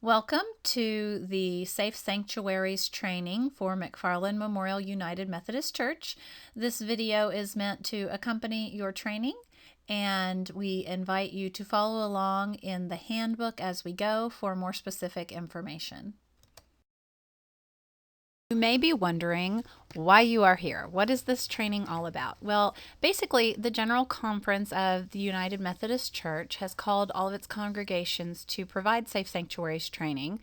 Welcome to the Safe Sanctuaries training for McFarland Memorial United Methodist Church. This video is meant to accompany your training, and we invite you to follow along in the handbook as we go for more specific information. You may be wondering why you are here. What is this training all about? Well, basically, the General Conference of the United Methodist Church has called all of its congregations to provide Safe Sanctuaries training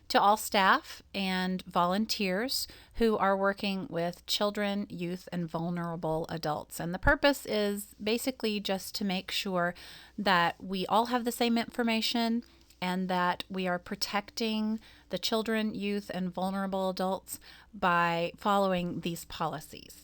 to all staff and volunteers who are working with children, youth, and vulnerable adults. And the purpose is basically just to make sure that we all have the same information and that we are protecting the children, youth, and vulnerable adults by following these policies.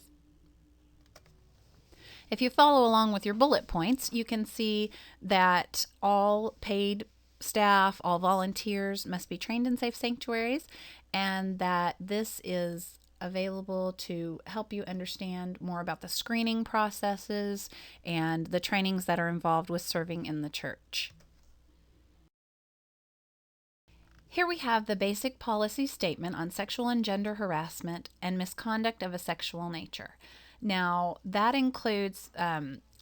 If you follow along with your bullet points, you can see that all paid staff, all volunteers must be trained in safe sanctuaries, and that this is available to help you understand more about the screening processes and the trainings that are involved with serving in the church. Here we have the basic policy statement on sexual and gender harassment and misconduct of a sexual nature. Now, that includes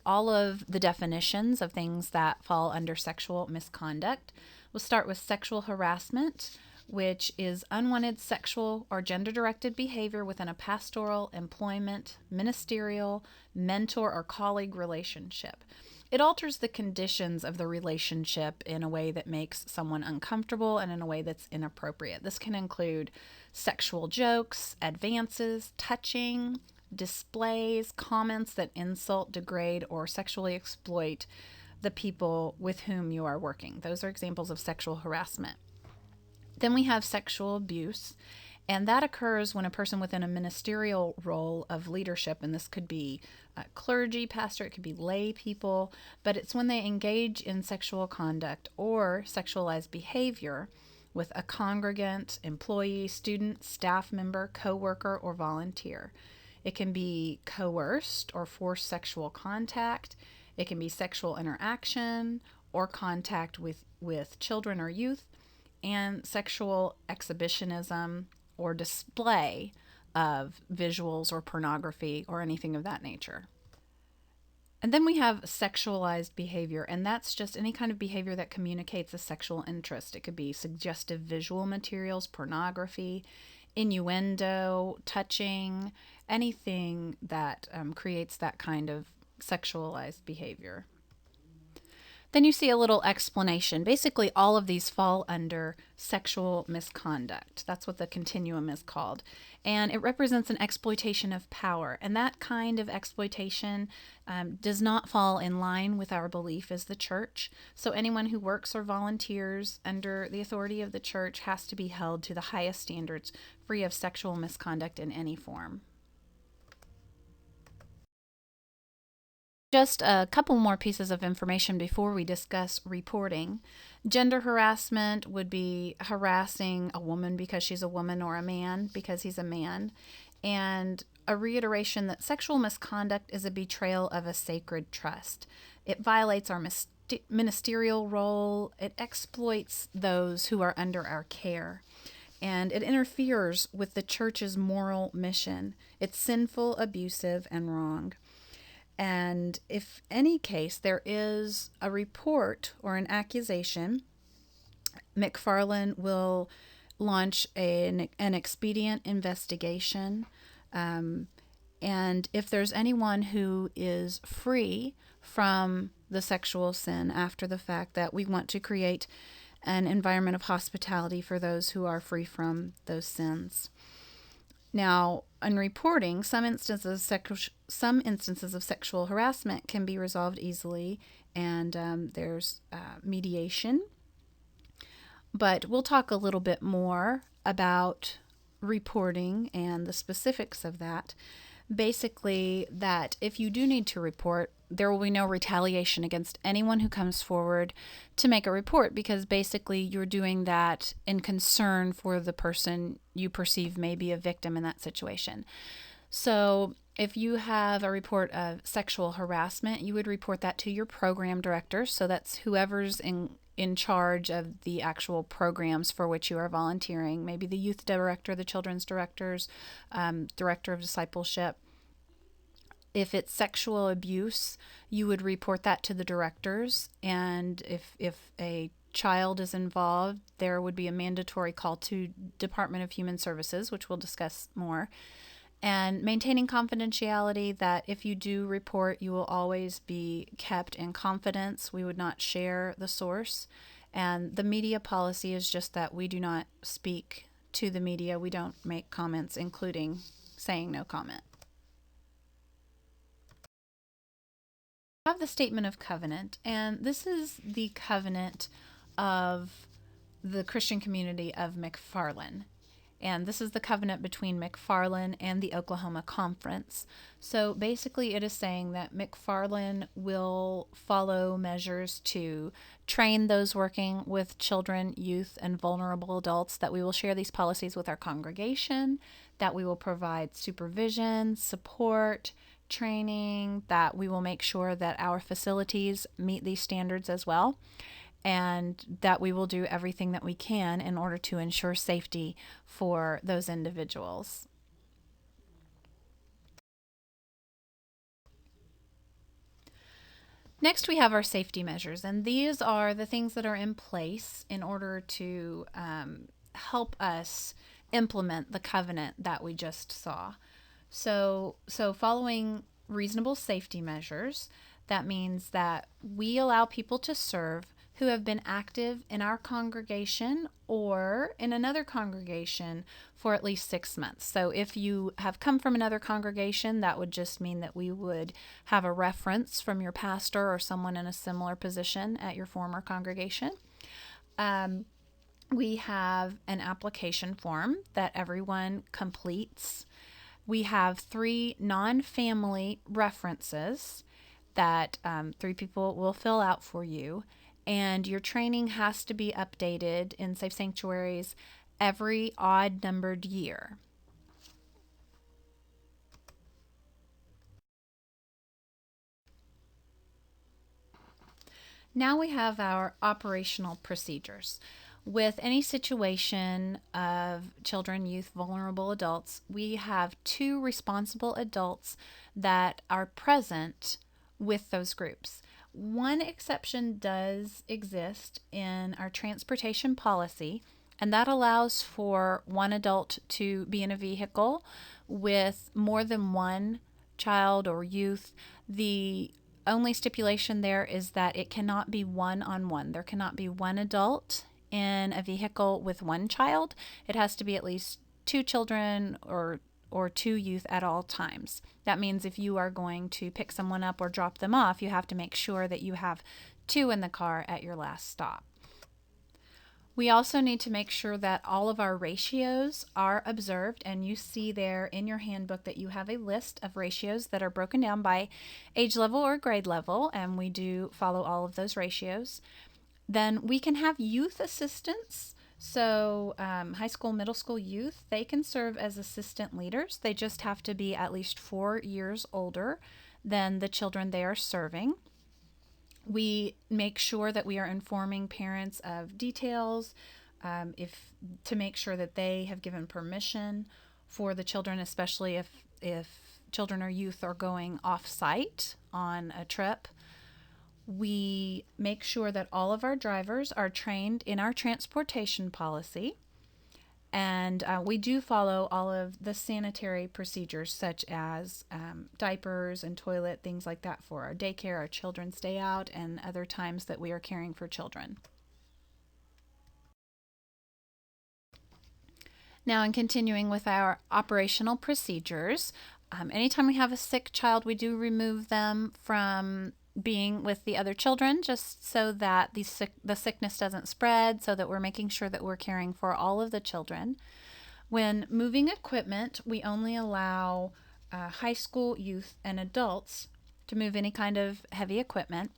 all of the definitions of things that fall under sexual misconduct. We'll start with sexual harassment, which is unwanted sexual or gender-directed behavior within a pastoral, employment, ministerial, mentor, or colleague relationship. It alters the conditions of the relationship in a way that makes someone uncomfortable and in a way that's inappropriate. This can include sexual jokes, advances, touching, displays, comments that insult, degrade, or sexually exploit the people with whom you are working. Those are examples of sexual harassment. Then we have sexual abuse, and that occurs when a person within a ministerial role of leadership, and this could be clergy, pastor, it could be lay people, but it's when they engage in sexual conduct or sexualized behavior with a congregant, employee, student, staff member, coworker, or volunteer. It can be coerced or forced sexual contact. It can be sexual interaction or contact with children or youth, and sexual exhibitionism or display of visuals or pornography or anything of that nature. And then we have sexualized behavior, and that's just any kind of behavior that communicates a sexual interest. It could be suggestive visual materials, pornography, innuendo, touching, anything that creates that kind of sexualized behavior. Then you see a little explanation. Basically, all of these fall under sexual misconduct. That's what the continuum is called. And it represents an exploitation of power. And that kind of exploitation does not fall in line with our belief as the church. So anyone who works or volunteers under the authority of the church has to be held to the highest standards, free of sexual misconduct in any form. Just a couple more pieces of information before we discuss reporting. Gender harassment would be harassing a woman because she's a woman or a man because he's a man. And a reiteration that sexual misconduct is a betrayal of a sacred trust. It violates our ministerial role. It exploits those who are under our care. And it interferes with the church's moral mission. It's sinful, abusive, and wrong. And if any case there is a report or an accusation, McFarland will launch an expedient investigation. And if there's anyone who is free from the sexual sin after the fact, that we want to create an environment of hospitality for those who are free from those sins. Now, in reporting, some instances of sexual harassment can be resolved easily, and there's mediation. But we'll talk a little bit more about reporting and the specifics of that. Basically, that if you do need to report, there will be no retaliation against anyone who comes forward to make a report, because basically you're doing that in concern for the person you perceive may be a victim in that situation. So if you have a report of sexual harassment, you would report that to your program director. So that's whoever's in charge of the actual programs for which you are volunteering, maybe the youth director, the children's directors, director of discipleship. If it's sexual abuse, you would report that to the directors. And if a child is involved, there would be a mandatory call to Department of Human Services, which we'll discuss more. And maintaining confidentiality, that if you do report, you will always be kept in confidence. We would not share the source. And the media policy is just that we do not speak to the media. We don't make comments, including saying no comment. I have the statement of covenant, and this is the covenant of the Christian community of McFarland. And this is the covenant between McFarland and the Oklahoma Conference. So basically, it is saying that McFarland will follow measures to train those working with children, youth, and vulnerable adults, that we will share these policies with our congregation, that we will provide supervision, support, training, that we will make sure that our facilities meet these standards as well, and that we will do everything that we can in order to ensure safety for those individuals. Next, we have our safety measures, and these are the things that are in place in order to help us implement the covenant that we just saw. So following reasonable safety measures, that means that we allow people to serve who have been active in our congregation or in another congregation for at least 6 months. So if you have come from another congregation, that would just mean that we would have a reference from your pastor or someone in a similar position at your former congregation. We have an application form that everyone completes. We have 3 non-family references that 3 people will fill out for you. And your training has to be updated in Safe Sanctuaries every odd numbered year. Now we have our operational procedures. With any situation of children, youth, vulnerable adults, we have 2 responsible adults that are present with those groups. One exception does exist in our transportation policy, and that allows for one adult to be in a vehicle with more than one child or youth. The only stipulation there is that it cannot be one-on-one. There cannot be one adult in a vehicle with one child. It has to be at least 2 children or 2 youth at all times. That means if you are going to pick someone up or drop them off, you have to make sure that you have 2 in the car at your last stop. We also need to make sure that all of our ratios are observed, and you see there in your handbook that you have a list of ratios that are broken down by age level or grade level, and we do follow all of those ratios. Then we can have youth assistants. So high school, middle school youth, they can serve as assistant leaders. They just have to be at least 4 years older than the children they are serving. We make sure that we are informing parents of details, to make sure that they have given permission for the children, especially if children or youth are going off-site on a trip. We make sure that all of our drivers are trained in our transportation policy, and we do follow all of the sanitary procedures, such as diapers and toilet, things like that, for our daycare, our children's day out, and other times that we are caring for children. Now, in continuing with our operational procedures, anytime we have a sick child, we do remove them from being with the other children, just so that the sickness doesn't spread, so that we're making sure that we're caring for all of the children. When moving equipment, we only allow high school youth and adults to move any kind of heavy equipment.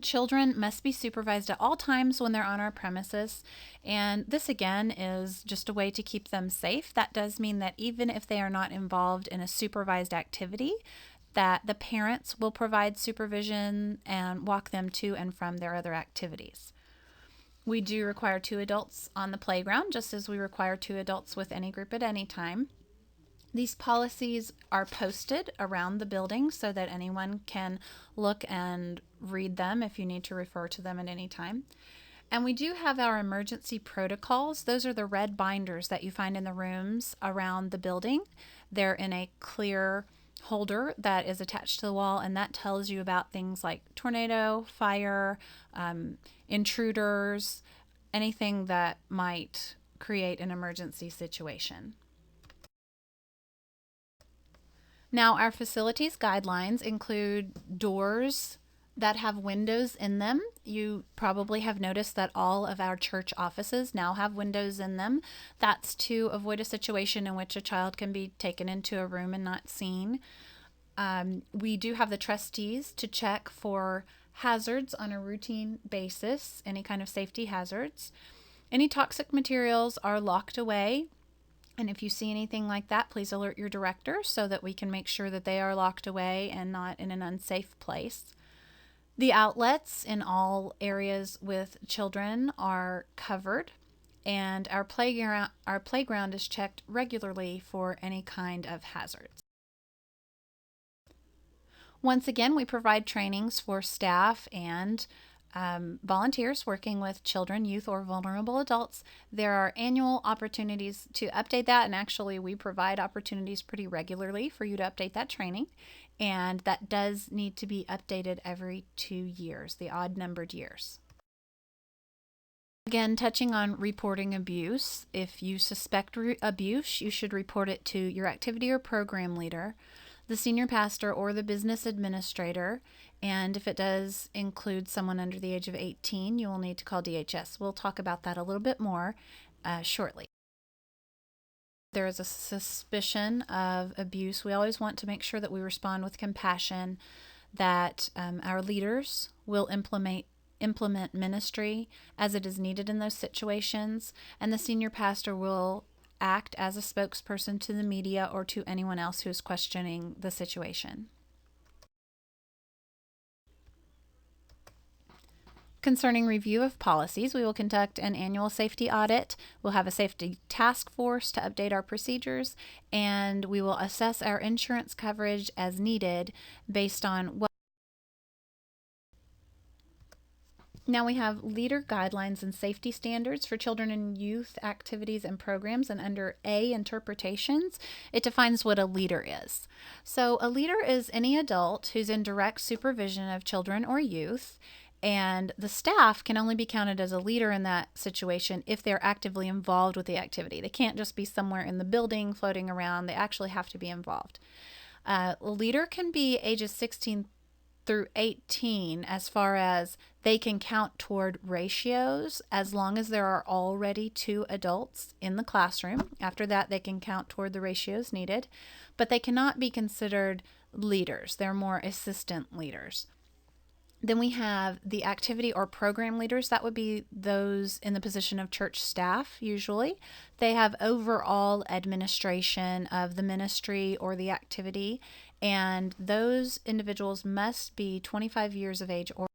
Children must be supervised at all times when they're on our premises, and this again is just a way to keep them safe. That does mean that even if they are not involved in a supervised activity, that the parents will provide supervision and walk them to and from their other activities. We do require 2 adults on the playground, just as we require 2 adults with any group at any time. These policies are posted around the building so that anyone can look and read them if you need to refer to them at any time. And we do have our emergency protocols. Those are the red binders that you find in the rooms around the building. They're in a clear holder that is attached to the wall, and that tells you about things like tornado, fire, intruders, anything that might create an emergency situation. Now, our facilities guidelines include doors that have windows in them. You probably have noticed that all of our church offices now have windows in them. That's to avoid a situation in which a child can be taken into a room and not seen. We do have the trustees to check for hazards on a routine basis, any kind of safety hazards. Any toxic materials are locked away. And if you see anything like that, please alert your director so that we can make sure that they are locked away and not in an unsafe place. The outlets in all areas with children are covered, and our playground is checked regularly for any kind of hazards. Once again, we provide trainings for staff and volunteers working with children, youth, or vulnerable adults. There are annual opportunities to update that, and actually, we provide opportunities pretty regularly for you to update that training. And that does need to be updated every 2 years, the odd numbered years. Again, touching on reporting abuse. If you suspect abuse, you should report it to your activity or program leader, the senior pastor, or the business administrator. And if it does include someone under the age of 18, you will need to call DHS. We'll talk about that a little bit more shortly. There is a suspicion of abuse. We always want to make sure that we respond with compassion, that our leaders will implement ministry as it is needed in those situations, and the senior pastor will act as a spokesperson to the media or to anyone else who is questioning the situation. Concerning review of policies, we will conduct an annual safety audit. We'll have a safety task force to update our procedures, and we will assess our insurance coverage as needed based on what. Now we have leader guidelines and safety standards for children and youth activities and programs, and under A, interpretations, it defines what a leader is. So a leader is any adult who's in direct supervision of children or youth, and the staff can only be counted as a leader in that situation if they're actively involved with the activity. They can't just be somewhere in the building floating around. They actually have to be involved. A leader can be ages 16 through 18 as far as they can count toward ratios as long as there are already 2 adults in the classroom. After that, they can count toward the ratios needed, but they cannot be considered leaders. They're more assistant leaders. Then we have the activity or program leaders. That would be those in the position of church staff, usually. They have overall administration of the ministry or the activity, and those individuals must be 25 years of age or.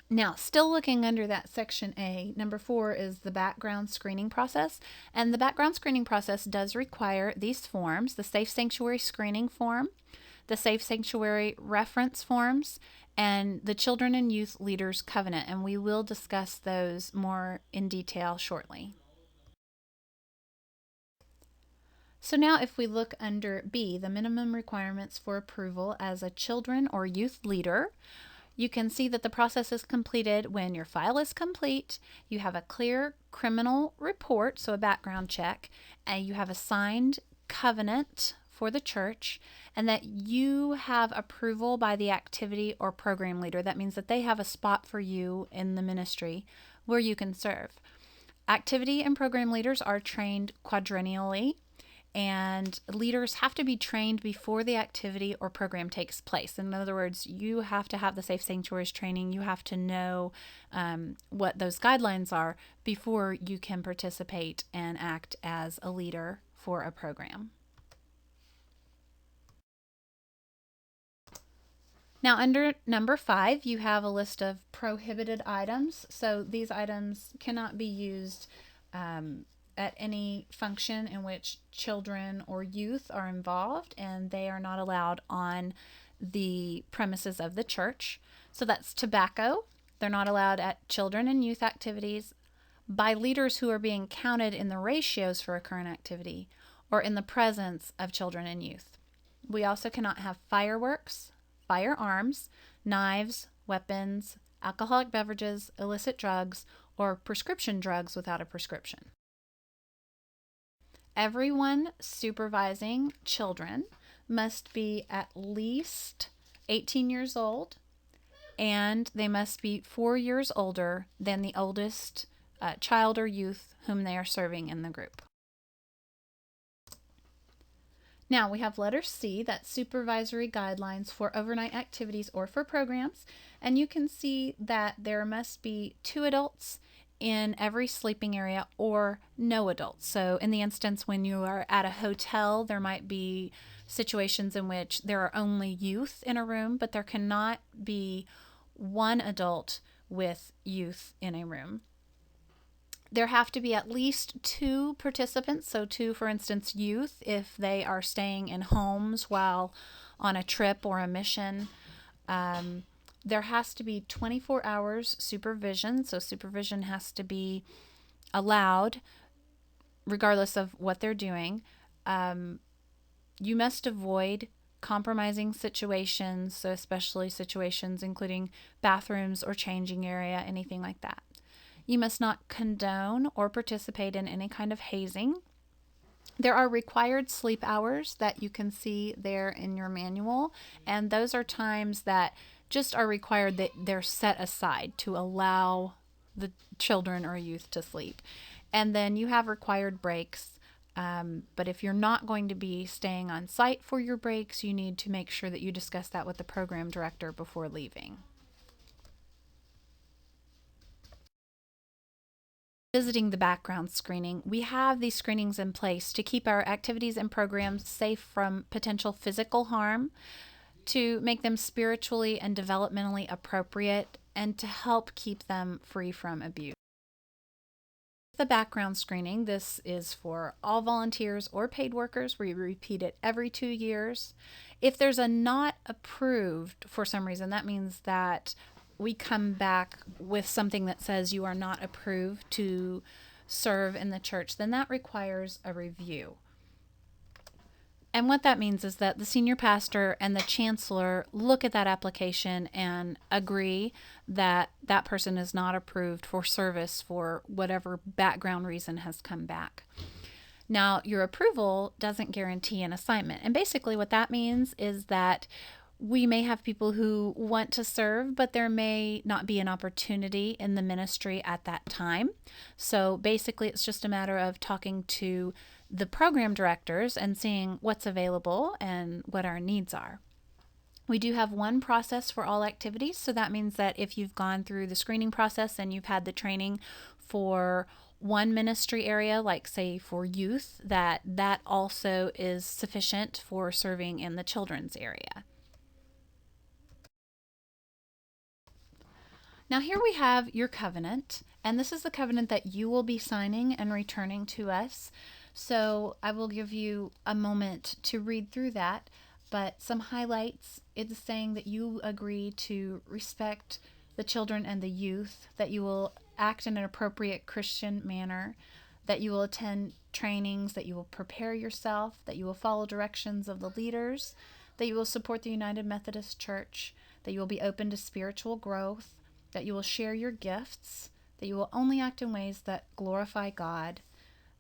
Now, still looking under that section A, number 4 is the background screening process. And the background screening process does require these forms: the Safe Sanctuary Screening Form, the Safe Sanctuary Reference Forms, and the Children and Youth Leaders Covenant, and we will discuss those more in detail shortly. So now if we look under B, the minimum requirements for approval as a children or youth leader, you can see that the process is completed when your file is complete, you have a clear criminal report, so a background check, and you have a signed covenant for the church, and that you have approval by the activity or program leader. That means that they have a spot for you in the ministry where you can serve. Activity and program leaders are trained quadrennially, and leaders have to be trained before the activity or program takes place. In other words, you have to have the Safe Sanctuaries training. You have to know what those guidelines are before you can participate and act as a leader for a program. Now, under number 5, you have a list of prohibited items. So these items cannot be used at any function in which children or youth are involved, and they are not allowed on the premises of the church. So that's tobacco. They're not allowed at children and youth activities, by leaders who are being counted in the ratios for a current activity, or in the presence of children and youth. We also cannot have fireworks, firearms, knives, weapons, alcoholic beverages, illicit drugs, or prescription drugs without a prescription. Everyone supervising children must be at least 18 years old, and they must be 4 years older than the oldest child or youth whom they are serving in the group. Now we have letter C, that's supervisory guidelines for overnight activities or for programs. And you can see that there must be 2 adults in every sleeping area or no adults. So in the instance when you are at a hotel, there might be situations in which there are only youth in a room, but there cannot be 1 adult with youth in a room. There have to be at least 2 participants, so 2, for instance, youth, if they are staying in homes while on a trip or a mission. There has to be 24 hours supervision, so supervision has to be allowed regardless of what they're doing. You must avoid compromising situations, so especially situations including bathrooms or changing area, anything like that. You must not condone or participate in any kind of hazing. There are required sleep hours that you can see there in your manual, and those are times that just are required, that they're set aside to allow the children or youth to sleep. And then you have required breaks, but if you're not going to be staying on site for your breaks, you need to make sure that you discuss that with the program director before leaving. Visiting the background screening, we have these screenings in place to keep our activities and programs safe from potential physical harm, to make them spiritually and developmentally appropriate, and to help keep them free from abuse. The background screening, this is for all volunteers or paid workers. We repeat it every 2 years. If there's a not approved for some reason, that means that we come back with something that says you are not approved to serve in the church, then that requires a review. And what that means is that the senior pastor and the chancellor look at that application and agree that that person is not approved for service for whatever background reason has come back. Now, your approval doesn't guarantee an assignment. And basically what that means is that we may have people who want to serve, but there may not be an opportunity in the ministry at that time. So basically, it's just a matter of talking to the program directors and seeing what's available and what our needs are. We do have one process for all activities. So that means that if you've gone through the screening process and you've had the training for one ministry area, like say for youth, that also is sufficient for serving in the children's area. Now here we have your covenant, and this is the covenant that you will be signing and returning to us. So I will give you a moment to read through that, but some highlights. It's saying that you agree to respect the children and the youth, that you will act in an appropriate Christian manner, that you will attend trainings, that you will prepare yourself, that you will follow directions of the leaders, that you will support the United Methodist Church, that you will be open to spiritual growth, that you will share your gifts, that you will only act in ways that glorify God,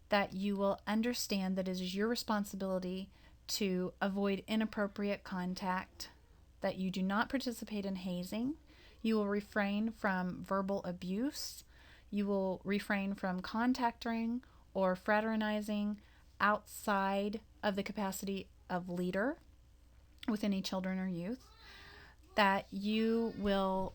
that you will understand that it is your responsibility to avoid inappropriate contact, that you do not participate in hazing, you will refrain from verbal abuse, you will refrain from contacting or fraternizing outside of the capacity of leader with any children or youth, that you will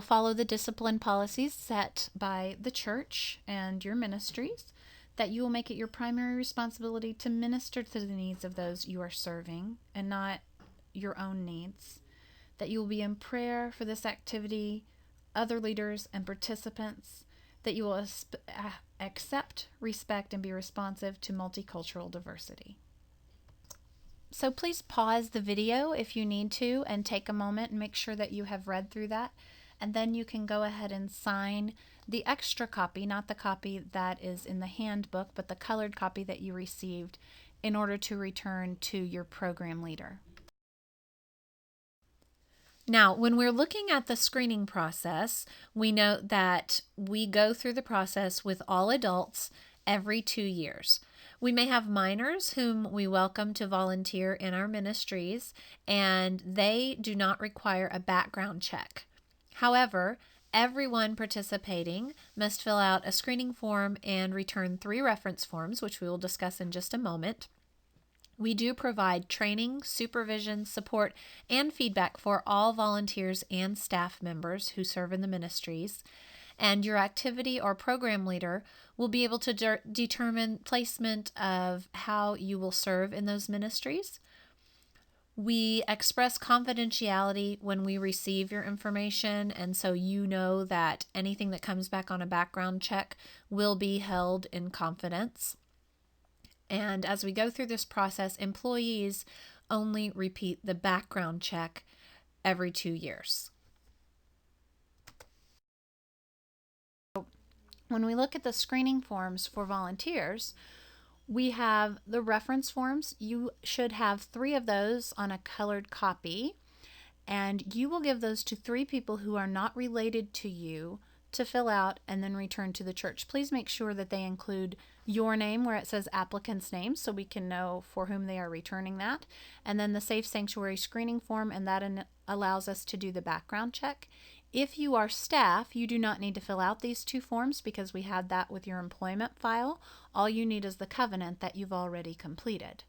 follow the discipline policies set by the church and your ministries, that you will make it your primary responsibility to minister to the needs of those you are serving and not your own needs, that you will be in prayer for this activity, other leaders, and participants, that you will accept, respect, and be responsive to multicultural diversity. So please pause the video if you need to and take a moment and make sure that you have read through that. And then you can go ahead and sign the extra copy, not the copy that is in the handbook, but the colored copy that you received, in order to return to your program leader. Now, when we're looking at the screening process, we note that we go through the process with all adults every 2 years. We may have minors whom we welcome to volunteer in our ministries, and they do not require a background check. However, everyone participating must fill out a screening form and return 3 reference forms, which we will discuss in just a moment. We do provide training, supervision, support, and feedback for all volunteers and staff members who serve in the ministries. And your activity or program leader will be able to determine placement of how you will serve in those ministries. We express confidentiality when we receive your information, and so you know that anything that comes back on a background check will be held in confidence. And as we go through this process, employees only repeat the background check every 2 years. When we look at the screening forms for volunteers, we have the reference forms. You should have 3 of those on a colored copy, and you will give those to 3 people who are not related to you to fill out and then return to the church. Please make sure that they include your name where it says applicant's name so we can know for whom they are returning that, and then the Safe Sanctuary screening form, and that allows us to do the background check. If you are staff, you do not need to fill out these 2 forms because we had that with your employment file. All you need is the covenant that you've already completed.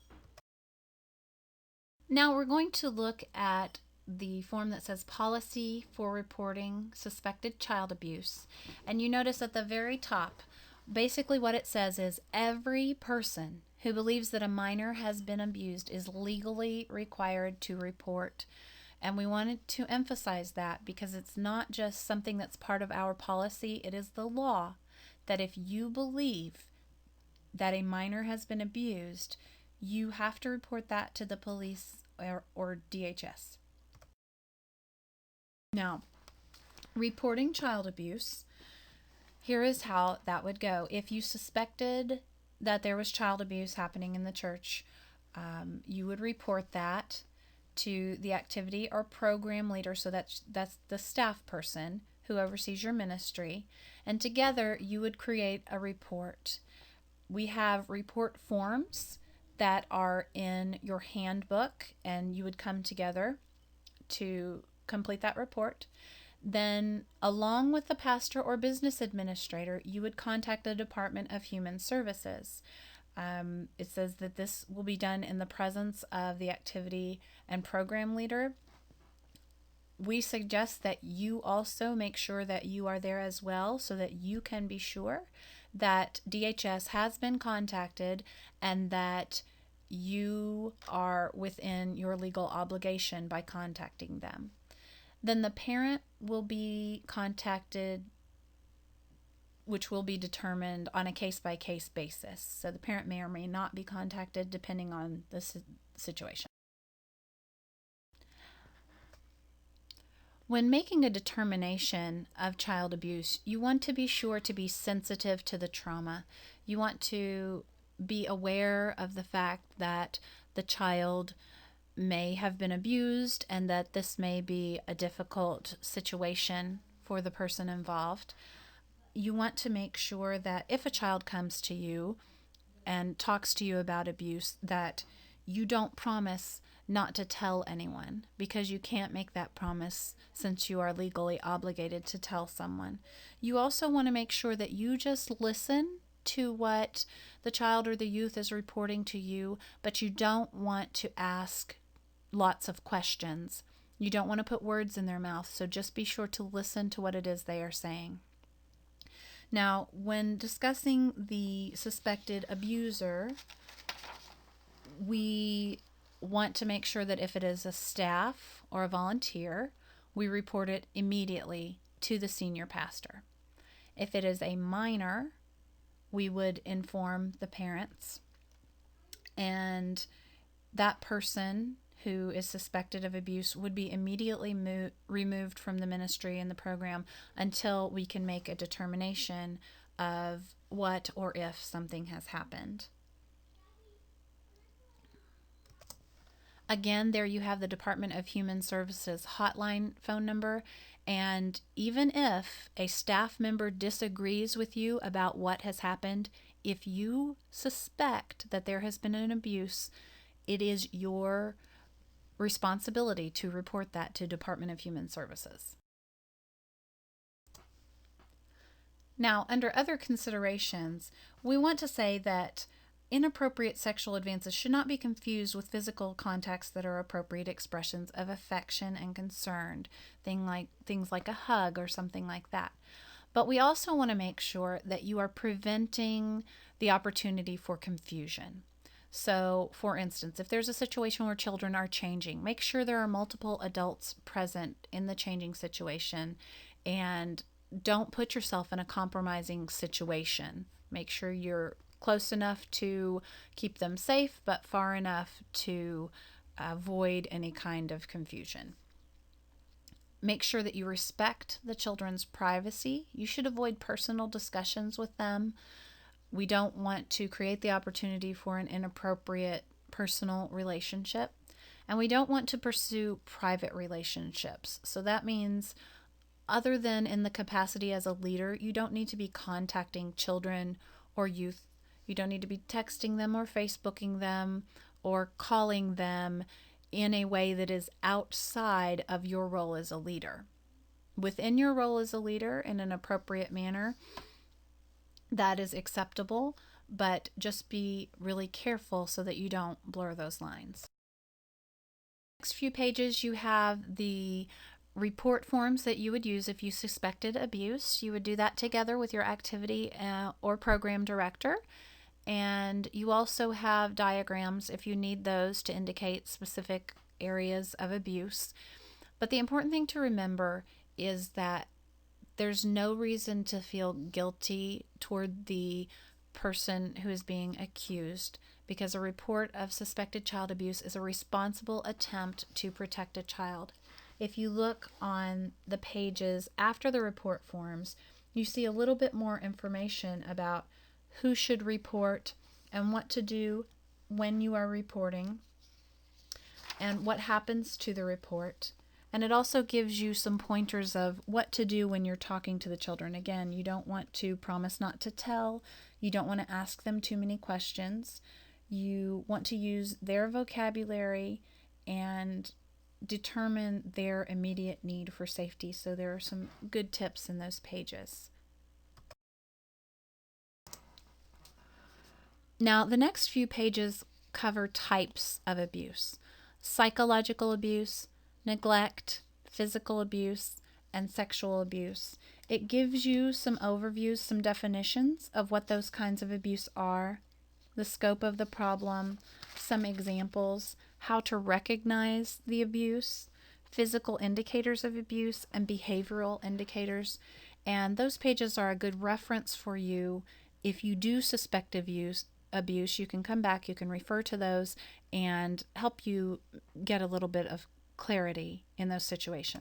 Now we're going to look at the form that says policy for reporting suspected child abuse. And you notice at the very top, basically what it says is every person who believes that a minor has been abused is legally required to report. And we wanted to emphasize that because it's not just something that's part of our policy, it is the law that if you believe that a minor has been abused, you have to report that to the police or DHS. Now, reporting child abuse, here is how that would go. If you suspected that there was child abuse happening in the church, you would report that to the activity or program leader, so that's the staff person who oversees your ministry, and together you would create a report. We have report forms that are in your handbook, and you would come together to complete that report. Then, along with the pastor or business administrator, you would contact the Department of Human Services. It says that this will be done in the presence of the activity and program leader. We suggest that you also make sure that you are there as well so that you can be sure that DHS has been contacted and that you are within your legal obligation by contacting them. Then the parent will be contacted, which will be determined on a case-by-case basis. So the parent may or may not be contacted depending on the situation. When making a determination of child abuse, you want to be sure to be sensitive to the trauma. You want to be aware of the fact that the child may have been abused and that this may be a difficult situation for the person involved. You want to make sure that if a child comes to you and talks to you about abuse, that you don't promise not to tell anyone, because you can't make that promise since you are legally obligated to tell someone. You also want to make sure that you just listen to what the child or the youth is reporting to you, but you don't want to ask lots of questions. You don't want to put words in their mouth, so just be sure to listen to what it is they are saying. Now, when discussing the suspected abuser, we want to make sure that if it is a staff or a volunteer, we report it immediately to the senior pastor. If it is a minor, we would inform the parents, and that person who is suspected of abuse would be immediately removed from the ministry and the program until we can make a determination of what or if something has happened. Again, there you have the Department of Human Services hotline phone number. And even if a staff member disagrees with you about what has happened, if you suspect that there has been an abuse, it is your responsibility to report that to Department of Human Services. Now, under other considerations, we want to say that inappropriate sexual advances should not be confused with physical contacts that are appropriate expressions of affection and concern, things like a hug or something like that. But we also want to make sure that you are preventing the opportunity for confusion. So, for instance, if there's a situation where children are changing, make sure there are multiple adults present in the changing situation, and don't put yourself in a compromising situation. Make sure you're close enough to keep them safe, but far enough to avoid any kind of confusion. Make sure that you respect the children's privacy. You should avoid personal discussions with them. We don't want to create the opportunity for an inappropriate personal relationship. And we don't want to pursue private relationships. So that means, other than in the capacity as a leader, you don't need to be contacting children or youth. You don't need to be texting them or Facebooking them or calling them in a way that is outside of your role as a leader. Within your role as a leader, in an appropriate manner, that is acceptable, but just be really careful so that you don't blur those lines. Next few pages, you have the report forms that you would use if you suspected abuse. You would do that together with your activity or program director. And you also have diagrams if you need those to indicate specific areas of abuse. But the important thing to remember is that there's no reason to feel guilty toward the person who is being accused, because a report of suspected child abuse is a responsible attempt to protect a child. If you look on the pages after the report forms, you see a little bit more information about who should report and what to do when you are reporting and what happens to the report. And it also gives you some pointers of what to do when you're talking to the children. Again, you don't want to promise not to tell. You don't want to ask them too many questions. You want to use their vocabulary and determine their immediate need for safety. So there are some good tips in those pages. Now, the next few pages cover types of abuse: psychological abuse, neglect, physical abuse, and sexual abuse. It gives you some overviews, some definitions of what those kinds of abuse are, the scope of the problem, some examples, how to recognize the abuse, physical indicators of abuse, and behavioral indicators. And those pages are a good reference for you if you do suspect abuse. You can come back, you can refer to those, and help you get a little bit of clarity in those situations.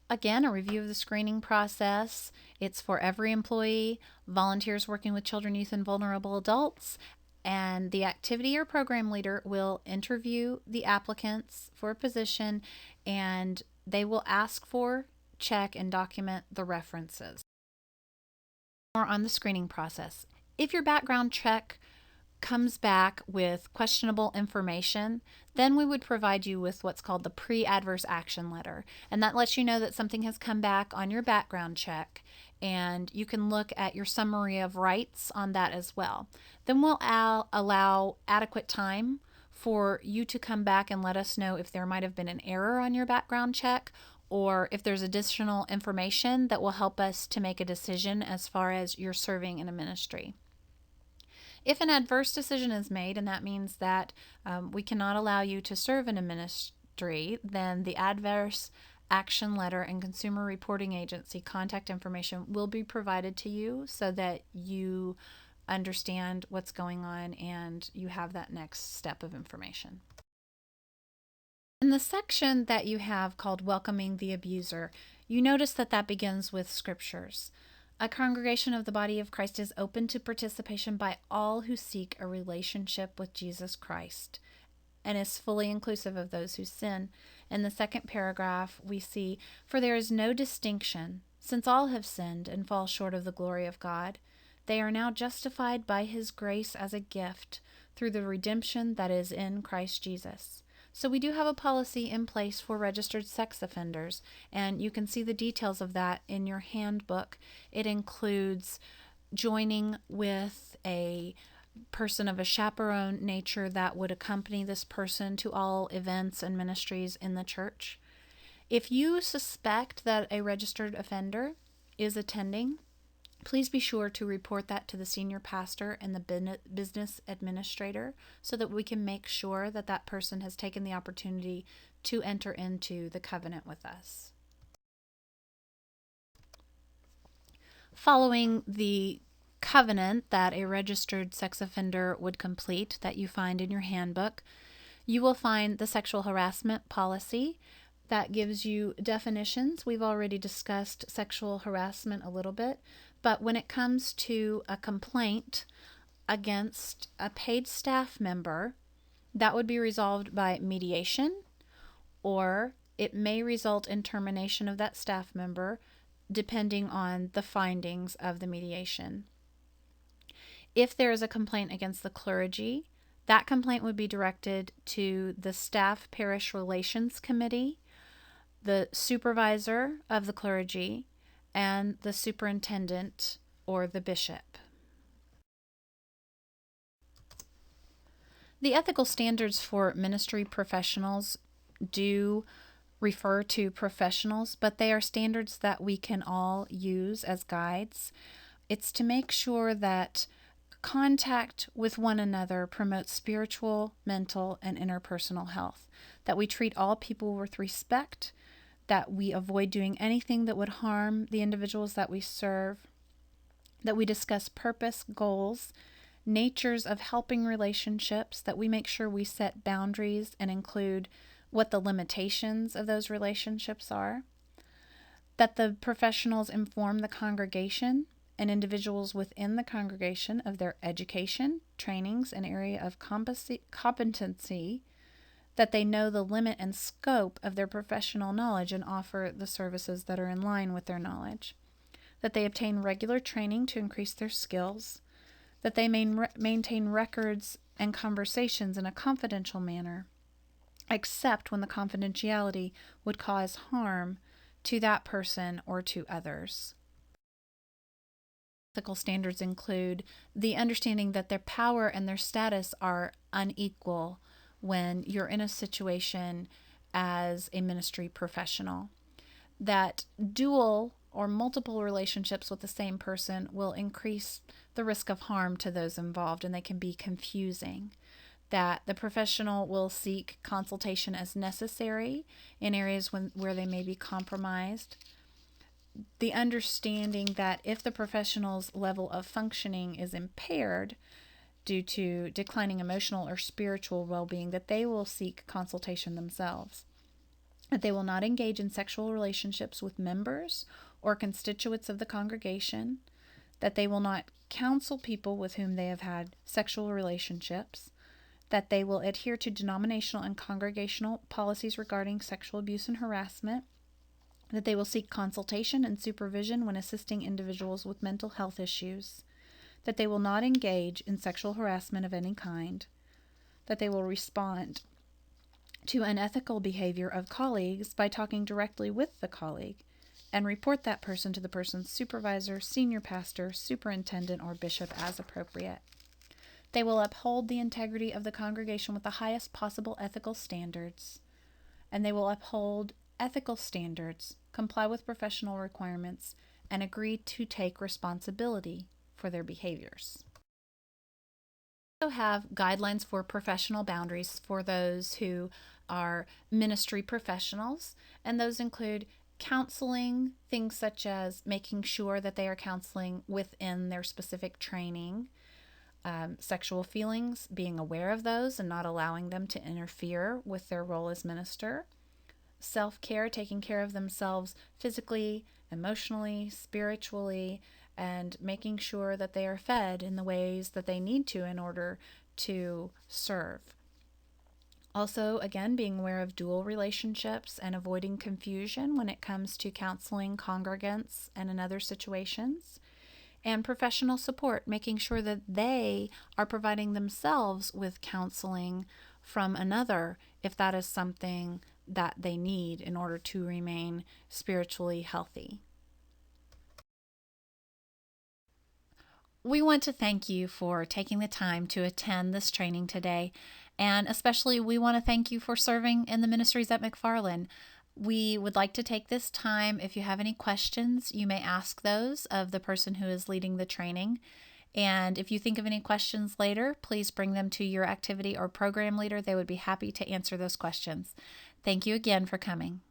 Again, a review of the screening process. It's for every employee, volunteers working with children, youth, and vulnerable adults, and the activity or program leader will interview the applicants for a position, and they will ask for, check, and document the references. More on the screening process. If your background check comes back with questionable information, then we would provide you with what's called the pre-adverse action letter. And that lets you know that something has come back on your background check, and you can look at your summary of rights on that as well. Then we'll allow adequate time for you to come back and let us know if there might have been an error on your background check, or if there's additional information that will help us to make a decision as far as your serving in a ministry. If an adverse decision is made, and that means that we cannot allow you to serve in a ministry, then the adverse action letter and consumer reporting agency contact information will be provided to you so that you understand what's going on and you have that next step of information. In the section that you have called Welcoming the Abuser, you notice that that begins with scriptures. A congregation of the body of Christ is open to participation by all who seek a relationship with Jesus Christ and is fully inclusive of those who sin. In the second paragraph, we see, "For there is no distinction, since all have sinned and fall short of the glory of God. They are now justified by his grace as a gift through the redemption that is in Christ Jesus." So we do have a policy in place for registered sex offenders, and you can see the details of that in your handbook. It includes joining with a person of a chaperone nature that would accompany this person to all events and ministries in the church. If you suspect that a registered offender is attending, please be sure to report that to the senior pastor and the business administrator so that we can make sure that that person has taken the opportunity to enter into the covenant with us. Following the covenant that a registered sex offender would complete that you find in your handbook, you will find the sexual harassment policy that gives you definitions. We've already discussed sexual harassment a little bit, but when it comes to a complaint against a paid staff member, that would be resolved by mediation, or it may result in termination of that staff member depending on the findings of the mediation. If there is a complaint against the clergy, that complaint would be directed to the Staff Parish Relations Committee, the supervisor of the clergy, and the superintendent or the bishop. The ethical standards for ministry professionals do refer to professionals, but they are standards that we can all use as guides. It's to make sure that contact with one another promotes spiritual, mental, and interpersonal health, that we treat all people with respect, that we avoid doing anything that would harm the individuals that we serve, that we discuss purpose, goals, natures of helping relationships, that we make sure we set boundaries and include what the limitations of those relationships are, that the professionals inform the congregation and individuals within the congregation of their education, trainings, and area of competency, that they know the limit and scope of their professional knowledge and offer the services that are in line with their knowledge, that they obtain regular training to increase their skills, that they maintain records and conversations in a confidential manner, except when the confidentiality would cause harm to that person or to others. Ethical standards include the understanding that their power and their status are unequal when you're in a situation as a ministry professional, that dual or multiple relationships with the same person will increase the risk of harm to those involved, and they can be confusing, that the professional will seek consultation as necessary in areas where they may be compromised, the understanding that if the professional's level of functioning is impaired due to declining emotional or spiritual well-being, that they will seek consultation themselves, that they will not engage in sexual relationships with members or constituents of the congregation, that they will not counsel people with whom they have had sexual relationships, that they will adhere to denominational and congregational policies regarding sexual abuse and harassment, that they will seek consultation and supervision when assisting individuals with mental health issues, that they will not engage in sexual harassment of any kind, that they will respond to unethical behavior of colleagues by talking directly with the colleague and report that person to the person's supervisor, senior pastor, superintendent, or bishop as appropriate. They will uphold the integrity of the congregation with the highest possible ethical standards, and they will uphold ethical standards, comply with professional requirements, and agree to take responsibility for their behaviors. Also have guidelines for professional boundaries for those who are ministry professionals, and those include counseling, things such as making sure that they are counseling within their specific training, sexual feelings, being aware of those and not allowing them to interfere with their role as minister, self care, taking care of themselves physically, emotionally, spiritually, and making sure that they are fed in the ways that they need to in order to serve. Also, again, being aware of dual relationships and avoiding confusion when it comes to counseling congregants and in other situations. And professional support, making sure that they are providing themselves with counseling from another if that is something that they need in order to remain spiritually healthy. We want to thank you for taking the time to attend this training today. And especially, we want to thank you for serving in the ministries at McFarland. We would like to take this time. If you have any questions, you may ask those of the person who is leading the training. And if you think of any questions later, please bring them to your activity or program leader. They would be happy to answer those questions. Thank you again for coming.